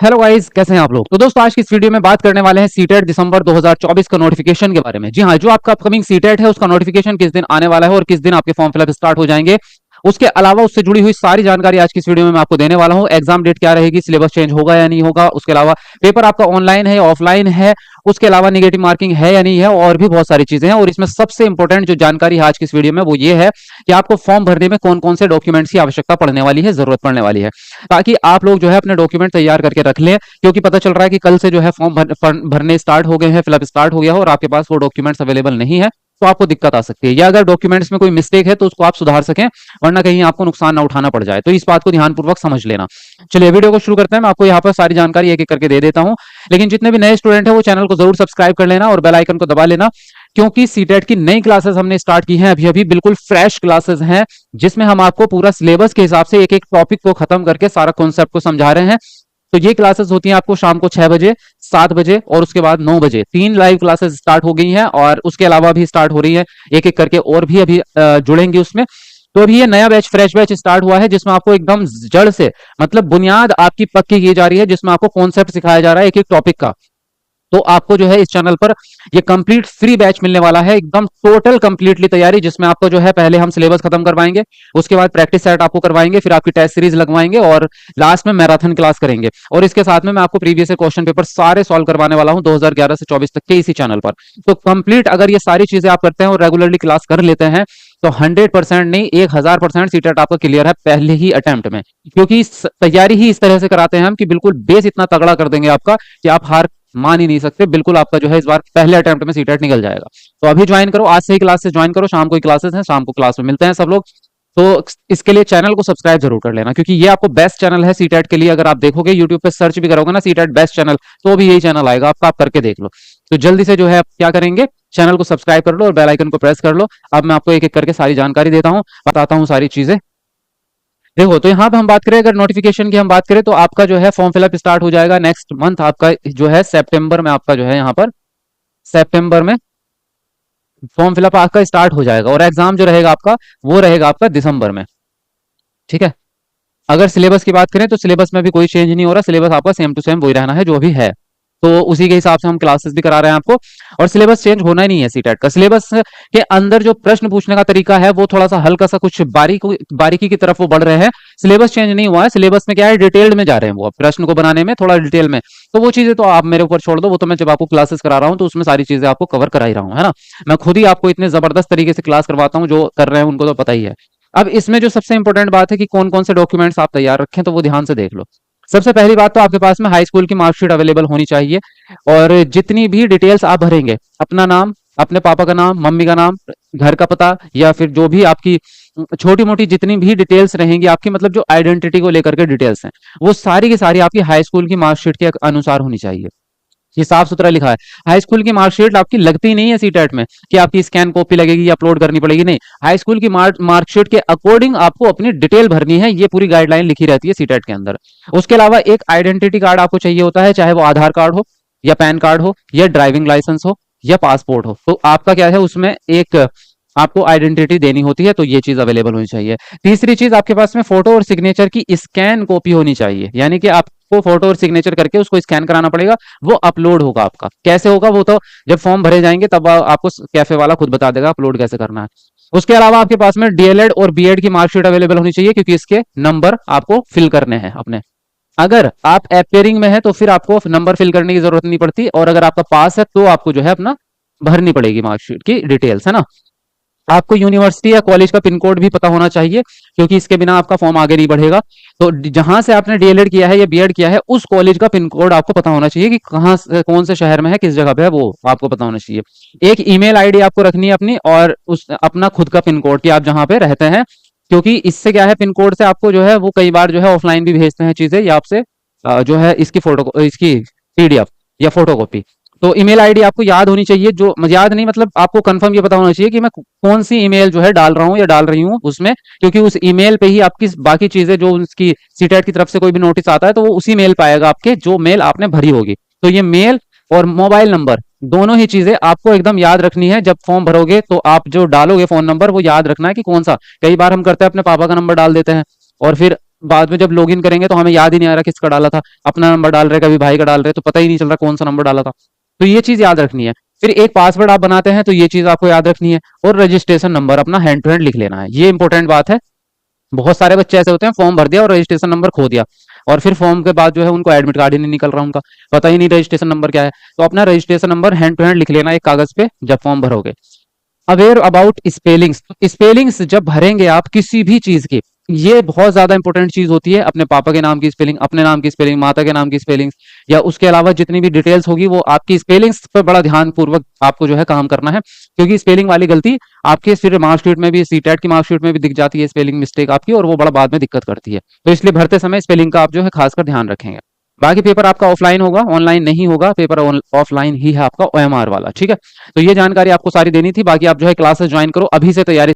Hello guys, कैसे हैं आप लोग। तो दोस्तों, आज की इस वीडियो में बात करने वाले हैं सीटेट दिसंबर 2024 का नोटिफिकेशन के बारे में। जी हाँ, जो आपका अपकमिंग सीटेट है उसका नोटिफिकेशन किस दिन आने वाला है और किस दिन आपके फॉर्म फिलअप स्टार्ट हो जाएंगे। उसके अलावा उससे जुड़ी हुई सारी जानकारी आज की इस वीडियो में मैं आपको देने वाला हूं। एग्जाम डेट क्या रहेगी, सिलेबस चेंज होगा या नहीं होगा, उसके अलावा पेपर आपका ऑनलाइन है या ऑफलाइन है, उसके अलावा निगेटिव मार्किंग है या नहीं है, और भी बहुत सारी चीजें हैं। और इसमें सबसे इंपॉर्टेंट जो जानकारी है आज की इस वीडियो में वो ये है कि आपको फॉर्म भरने में कौन कौन से डॉक्यूमेंट्स की आवश्यकता पड़ने वाली है, जरूरत पड़ने वाली है, ताकि आप लोग जो है अपने डॉक्यूमेंट तैयार करके रख लें। क्योंकि पता चल रहा है कि कल से जो है भरने स्टार्ट हो गए हैं, फिलअप स्टार्ट हो गया हो और आपके पास वो डॉक्यूमेंट्स अवेलेबल नहीं है, तो आपको दिक्कत आ सकती है। या अगर डॉक्यूमेंट्स में कोई मिस्टेक है तो उसको आप सुधार सकें, वरना कहीं आपको नुकसान ना उठाना पड़ जाए। तो इस बात को ध्यानपूर्वक समझ लेना। चलिए वीडियो को शुरू करते हैं। मैं आपको यहाँ पर सारी जानकारी एक एक करके दे देता हूँ, लेकिन जितने भी नए स्टूडेंट हैं वो चैनल को जरूर सब्सक्राइब कर लेना और बेल आइकन को दबा लेना, क्योंकि सीटेट की नई क्लासेस हमने स्टार्ट की हैं अभी अभी, बिल्कुल फ्रेश क्लासेस हैं, जिसमें हम आपको पूरा सिलेबस के हिसाब से एक एक टॉपिक को खत्म करके सारा कॉन्सेप्ट को समझा रहे हैं। तो ये क्लासेस होती हैं आपको शाम को 6 बजे, 7 बजे और उसके बाद 9 बजे। 3 लाइव क्लासेस स्टार्ट हो गई हैं और उसके अलावा भी स्टार्ट हो रही है एक एक करके, और भी अभी जुड़ेंगे उसमें। तो अभी ये नया बैच, फ्रेश बैच स्टार्ट हुआ है, जिसमें आपको एकदम जड़ से, मतलब बुनियाद आपकी पक्की की जा रही है, जिसमें आपको कॉन्सेप्ट सिखाया जा रहा है एक एक टॉपिक का। तो आपको जो है इस चैनल पर ये कंप्लीट फ्री बैच मिलने वाला है, एकदम टोटल कंप्लीटली तैयारी, जिसमें आपको जो है पहले हम सिलेबस खत्म करवाएंगे, उसके बाद प्रैक्टिस सेट आपको करवाएंगे, फिर आपकी टेस्ट सीरीज लगवाएंगे और लास्ट में मैराथन क्लास करेंगे। और इसके साथ में मैं आपको प्रीवियस क्वेश्चन पेपर सारे सॉल्व करवाने वाला हूं 2011 से 24 तक के इसी चैनल पर। तो कंप्लीट अगर ये सारी चीजें आप करते हैं और रेगुलरली क्लास कर लेते हैं तो 100% नहीं, 1000% सीटेट आपका क्लियर है पहले ही अटेम्प्ट में। क्योंकि तैयारी ही इस तरह से कराते हैं हम कि बिल्कुल बेस इतना तगड़ा कर देंगे आपका कि आप हार मान ही नहीं सकते। बिल्कुल आपका जो है इस बार पहले अटेम्प्ट में सीटेट निकल जाएगा। तो अभी ज्वाइन करो, आज से ही क्लास से ज्वाइन करो। शाम को ही क्लासेस हैं, शाम को क्लास में मिलते हैं सब लोग। तो इसके लिए चैनल को सब्सक्राइब जरूर कर लेना, क्योंकि ये आपको बेस्ट चैनल है सीटेट के लिए। अगर आप देखोगे यूट्यूब पे सर्च भी करोगे ना सीटेट बेस्ट चैनल, तो भी यही चैनल आएगा आपका, आप करके देख लो। तो जल्दी से जो है आप क्या करेंगे, चैनल को सब्सक्राइब कर लो और बेल आइकन को प्रेस कर लो। अब मैं आपको एक एक करके सारी जानकारी देता हूँ, बताता हूँ सारी चीजें। देखो, तो यहाँ पे हम बात करें, अगर नोटिफिकेशन की हम बात करें, तो आपका जो है फॉर्म फिलअप स्टार्ट हो जाएगा नेक्स्ट मंथ, आपका जो है सितंबर में, आपका जो है यहाँ पर सितंबर में फॉर्म फिलअप आपका स्टार्ट हो जाएगा। और एग्जाम जो रहेगा आपका वो रहेगा आपका दिसंबर में। ठीक है। अगर सिलेबस की बात करें तो सिलेबस में भी कोई चेंज नहीं हो रहा, सिलेबस आपका सेम टू सेम वही रहना है जो अभी है। तो उसी के हिसाब से हम क्लासेस भी करा रहे हैं आपको। और सिलेबस चेंज होना ही नहीं है सीटेट का। सिलेबस के अंदर जो प्रश्न पूछने का तरीका है वो थोड़ा सा हल्का सा कुछ बारीकी की तरफ वो बढ़ रहे हैं। सिलेबस चेंज नहीं हुआ है, सिलेबस में क्या है, डिटेल्ड में जा रहे हैं वो प्रश्न को बनाने में थोड़ा डिटेल में। तो वो चीजें तो आप मेरे ऊपर छोड़ दो, वो तो मैं जब आपको क्लासेस करा रहा हूँ तो उसमें सारी चीजें आपको कवर करा ही रहा हूँ, है ना। मैं खुद ही आपको इतने जबरदस्त तरीके से क्लास करवाता हूँ, जो कर रहे हैं उनको तो पता ही है। अब इसमें जो सबसे इंपॉर्टेंट बात है कि कौन कौन से डॉक्यूमेंट्स आप तैयार रखें, तो वो ध्यान से देख लो। सबसे पहली बात तो आपके पास में हाई स्कूल की मार्कशीट अवेलेबल होनी चाहिए। और जितनी भी डिटेल्स आप भरेंगे, अपना नाम, अपने पापा का नाम, मम्मी का नाम, घर का पता, या फिर जो भी आपकी छोटी मोटी जितनी भी डिटेल्स रहेंगी आपकी, मतलब जो आइडेंटिटी को लेकर के डिटेल्स हैं, वो सारी की सारी आपकी हाई स्कूल की मार्कशीट के अनुसार होनी चाहिए। ये साफ सुथरा लिखा है। हाई स्कूल की मार्कशीट आपकी लगती नहीं है सीटेट में कि आपकी स्कैन कॉपी लगेगी या अपलोड करनी पड़ेगी, नहीं। हाई स्कूल की मार्कशीट के अकॉर्डिंग आपको अपनी डिटेल भरनी है, ये पूरी गाइडलाइन लिखी रहती है सीटेट के अंदर। उसके अलावा एक आइडेंटिटी कार्ड आपको चाहिए होता है, चाहे वो आधार कार्ड हो या पैन कार्ड हो या ड्राइविंग लाइसेंस हो या पासपोर्ट हो। तो आपका क्या है, उसमें एक आपको आइडेंटिटी देनी होती है, तो ये चीज अवेलेबल होनी चाहिए। तीसरी चीज, आपके पास में फोटो और सिग्नेचर की स्कैन कॉपी होनी चाहिए, यानी कि आपको फोटो और सिग्नेचर करके उसको स्कैन कराना पड़ेगा, वो अपलोड होगा आपका। कैसे होगा वो तो जब फॉर्म भरे जाएंगे तब आपको कैफे वाला खुद बता देगा अपलोड कैसे करना है। उसके अलावा आपके पास में डीएलएड और बीएड की मार्कशीट अवेलेबल होनी चाहिए, क्योंकि इसके नंबर आपको फिल करने हैं अपने। अगर आप अपेयरिंग में है तो फिर आपको नंबर फिल करने की जरूरत नहीं पड़ती, और अगर आपका पास है तो आपको जो है अपना भरनी पड़ेगी मार्कशीट की डिटेल्स, है ना। आपको यूनिवर्सिटी या कॉलेज का पिन कोड भी पता होना चाहिए, क्योंकि इसके बिना आपका फॉर्म आगे नहीं बढ़ेगा। तो जहां से आपने डीएलएड किया है या बीएड किया है, उस कॉलेज का पिन कोड आपको पता होना चाहिए कि कहां से, कौन से शहर में है, किस जगह पे है, वो आपको पता होना चाहिए। एक ईमेल आईडी आपको रखनी है अपनी, और उस अपना खुद का पिन कोड कि आप जहां पे रहते हैं। क्योंकि इससे क्या है, पिन कोड से आपको जो है वो कई बार जो है ऑफलाइन भी भेजते हैं चीजें, या आपसे जो है इसकी फोटो, इसकी पीडीएफ या फोटोकॉपी। तो ईमेल आईडी आपको याद होनी चाहिए, जो याद नहीं मतलब आपको कंफर्म ये पता होना चाहिए कि मैं कौन सी ईमेल जो है डाल रहा हूँ या डाल रही हूँ उसमें। क्योंकि उस ईमेल पे ही आपकी बाकी चीजें, जो उसकी सीटेट की तरफ से कोई भी नोटिस आता है तो वो उसी मेल पाएगा आपके, जो मेल आपने भरी होगी। तो ये मेल और मोबाइल नंबर, दोनों ही चीजें आपको एकदम याद रखनी है। जब फॉर्म भरोगे तो आप जो डालोगे फोन नंबर, वो याद रखना है कि कौन सा। कई बार हम करते हैं अपने पापा का नंबर डाल देते हैं और फिर बाद में जब लॉगिन करेंगे तो हमें याद ही नहीं आ रहा किसका डाला था, अपना नंबर डाल रहे कभी भाई का डाल रहे तो पता ही नहीं चल रहा कौन सा नंबर डाला था। तो ये चीज याद रखनी है। फिर एक पासवर्ड आप बनाते हैं तो ये चीज आपको याद रखनी है, और रजिस्ट्रेशन नंबर अपना हैंड टू हैंड लिख लेना है, ये इंपॉर्टेंट बात है। बहुत सारे बच्चे ऐसे होते हैं फॉर्म भर दिया और रजिस्ट्रेशन नंबर खो दिया, और फिर फॉर्म के बाद जो है उनको एडमिट कार्ड ही नहीं निकल रहा, उनका पता ही नहीं रजिस्ट्रेशन नंबर क्या है। तो अपना registration number hand to hand लिख लेना एक कागज पे जब फॉर्म भरोगे। अवेयर अबाउट स्पेलिंग्स, स्पेलिंग्स जब भरेंगे आप किसी भी चीज की, ये बहुत ज्यादा इंपॉर्टेंट चीज होती है। अपने पापा के नाम की स्पेलिंग, अपने नाम की स्पेलिंग, माता के नाम की स्पेलिंग, या उसके अलावा जितनी भी डिटेल्स होगी वो आपकी स्पेलिंग्स पर बड़ा ध्यान पूर्वक आपको जो है काम करना है, क्योंकि स्पेलिंग वाली गलती आपके फिर मार्कशीट में भी, सीटेट की मार्कशीट में भी दिख जाती है स्पेलिंग मिस्टेक आपकी, और वो बड़ा बाद में दिक्कत करती है। तो इसलिए भरते समय स्पेलिंग का आप जो है खासकर ध्यान रखेंगे। बाकी पेपर आपका ऑफलाइन होगा, ऑनलाइन नहीं होगा, पेपर ऑफलाइन ही है आपका OMR वाला, ठीक है। तो ये जानकारी आपको सारी देनी थी, बाकी आप जो है क्लासेस ज्वाइन करो, अभी से तैयारी